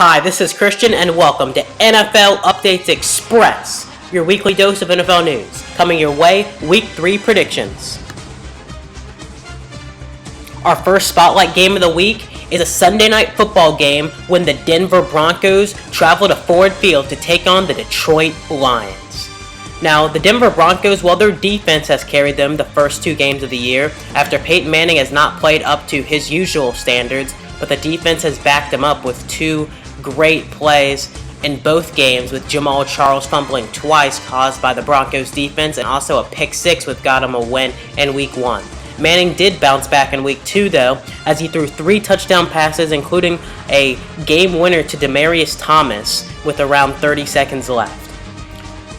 Hi, this is Christian, and welcome to NFL Updates Express, your weekly dose of NFL news, coming your way, Week 3 predictions. Our first spotlight game of the week is a Sunday night football game when the Denver Broncos travel to Ford Field to take on the Detroit Lions. Now, the Denver Broncos, well, their defense has carried them the first two games of the year after Peyton Manning has not played up to his usual standards, but the defense has backed him up with two great plays in both games, with Jamal Charles fumbling twice caused by the Broncos defense, and also a pick six which got him a win in Week 1. Manning did bounce back in Week 2 though, as he threw 3 touchdown passes, including a game winner to Demaryius Thomas with around 30 seconds left.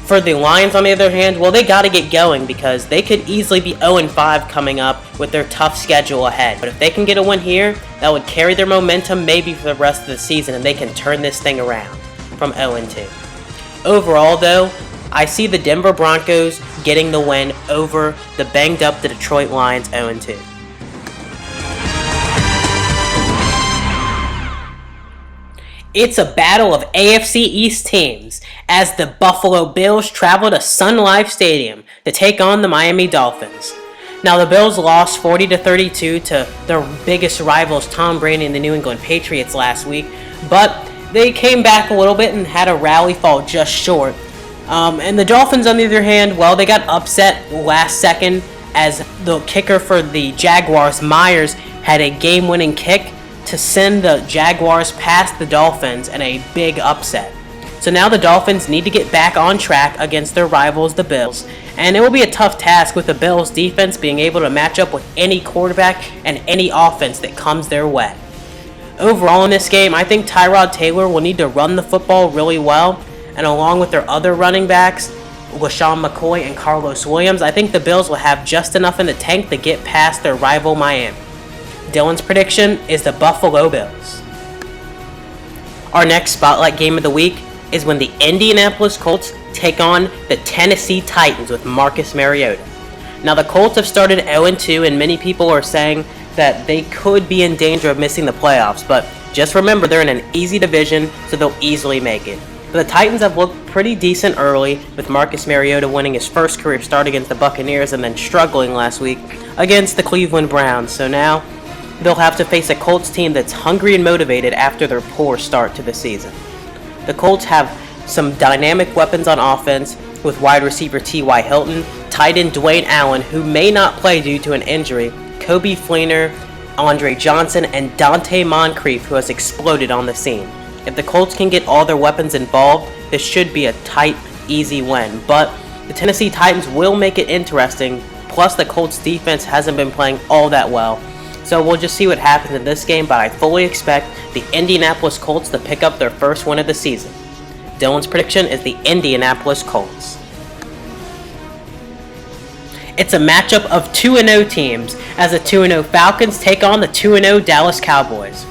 For the Lions, on the other hand, well, they got to get going because they could easily be 0-5 coming up with their tough schedule ahead. But if they can get a win here, that would carry their momentum maybe for the rest of the season, and they can turn this thing around from 0-2. Overall, though, I see the Denver Broncos getting the win over the banged-up Detroit Lions 0-2. It's a battle of AFC East teams as the Buffalo Bills travel to Sun Life Stadium to take on the Miami Dolphins. Now, the Bills lost 40-32 to their biggest rivals, Tom Brady and the New England Patriots, last week, but they came back a little bit and had a rally fall just short. And the Dolphins, on the other hand, well, they got upset last second as the kicker for the Jaguars, Myers, had a game-winning kick to send the Jaguars past the Dolphins in a big upset. So now the Dolphins need to get back on track against their rivals, the Bills, and it will be a tough task with the Bills' defense being able to match up with any quarterback and any offense that comes their way. Overall in this game, I think Tyrod Taylor will need to run the football really well, and along with their other running backs, LaShawn McCoy and Carlos Williams, I think the Bills will have just enough in the tank to get past their rival Miami. Dylan's prediction is the Buffalo Bills. Our next spotlight game of the week is when the Indianapolis Colts take on the Tennessee Titans with Marcus Mariota. Now, the Colts have started 0-2, and many people are saying that they could be in danger of missing the playoffs, but just remember they're in an easy division, so they'll easily make it. But the Titans have looked pretty decent early, with Marcus Mariota winning his first career start against the Buccaneers and then struggling last week against the Cleveland Browns. So now they'll have to face a Colts team that's hungry and motivated after their poor start to the season. The Colts have some dynamic weapons on offense with wide receiver T.Y. Hilton, tight end Dwayne Allen, who may not play due to an injury, Kobe Fleener, Andre Johnson, and Dante Moncrief, who has exploded on the scene. If the Colts can get all their weapons involved, this should be a tight, easy win. But the Tennessee Titans will make it interesting, plus the Colts defense hasn't been playing all that well. So we'll just see what happens in this game, but I fully expect the Indianapolis Colts to pick up their first win of the season. Dylan's prediction is the Indianapolis Colts. It's a matchup of 2-0 teams as the 2-0 Falcons take on the 2-0 Dallas Cowboys.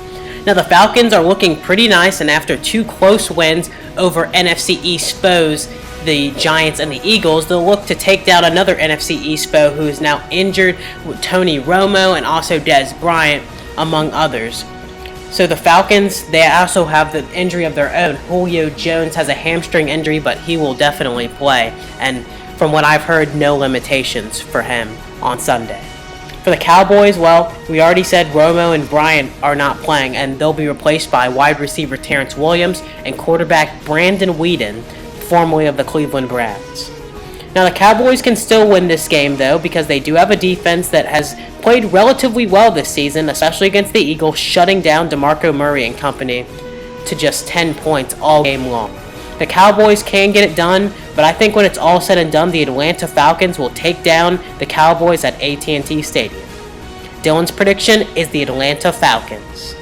Now, the Falcons are looking pretty nice, and after 2 close wins over NFC East foes, the Giants and the Eagles, they'll look to take down another NFC East foe who is now injured, with Tony Romo and also Bryant, among others. So the Falcons, they also have the injury of their own. Julio Jones has a hamstring injury, but he will definitely play. And from what I've heard, no limitations for him on Sunday. For the Cowboys, well, we already said Romo and Bryant are not playing, and they'll be replaced by wide receiver Terrence Williams and quarterback Brandon Weeden, formerly of the Cleveland Browns. Now, the Cowboys can still win this game, though, because they do have a defense that has played relatively well this season, especially against the Eagles, shutting down DeMarco Murray and company to just 10 points all game long. The Cowboys can get it done, but I think when it's all said and done, the Atlanta Falcons will take down the Cowboys at AT&T Stadium. Dylan's prediction is the Atlanta Falcons.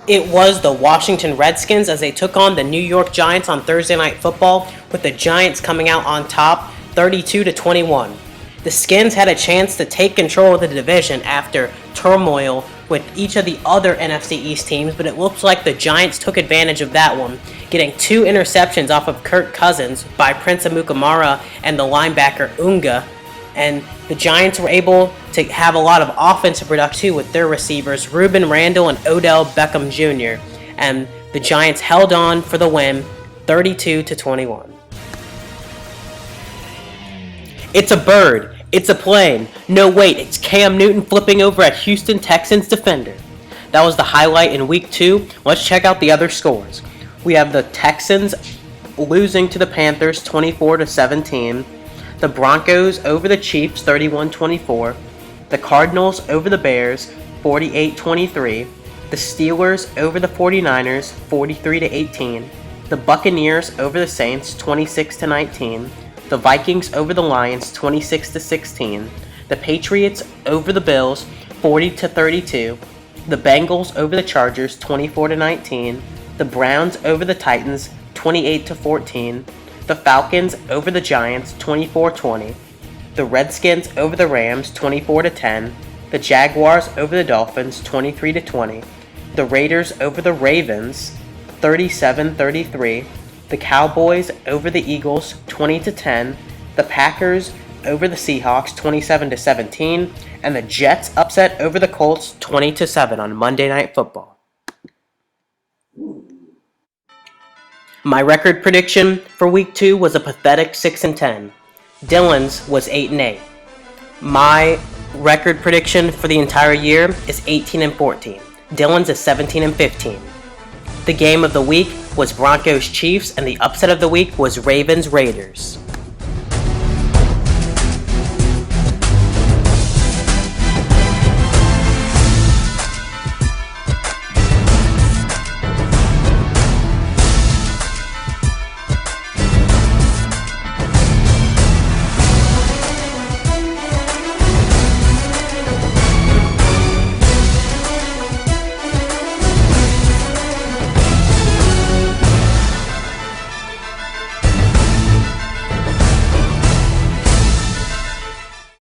It was the Washington Redskins as they took on the New York Giants on Thursday Night Football, with the Giants coming out on top 32-21. The Skins had a chance to take control of the division after turmoil with each of the other NFC East teams, but it looks like the Giants took advantage of that one, getting 2 interceptions off of Kirk Cousins by Prince Amukamara and the linebacker Unga, and the Giants were able to have a lot of offensive production too with their receivers Ruben Randall and Odell Beckham Jr., and the Giants held on for the win 32-21. It's a bird. It's a plane. No, wait, it's Cam Newton flipping over at Houston Texans defender. That was the highlight in Week 2. Let's check out the other scores. We have the Texans losing to the Panthers 24-17. The Broncos over the Chiefs 31-24. The Cardinals over the Bears 48-23. The Steelers over the 49ers 43-18. The Buccaneers over the Saints 26-19. The Vikings over the Lions 26-16. The Patriots over the Bills 40-32. The Bengals over the Chargers 24-19. The Browns over the Titans 28-14. The Falcons over the Giants 24-20. The Redskins over the Rams 24-10. The Jaguars over the Dolphins 23-20. The Raiders over the Ravens 37-33. The Cowboys over the Eagles 20-10. The Packers over the Seahawks 27-17. And the Jets upset over the Colts 20-7 on Monday Night Football. My record prediction for Week 2 was a pathetic 6-10. Dylan's was 8-8. My record prediction for the entire year is 18-14. Dylan's is 17-15. The game of the week was Broncos Chiefs, and the upset of the week was Ravens Raiders.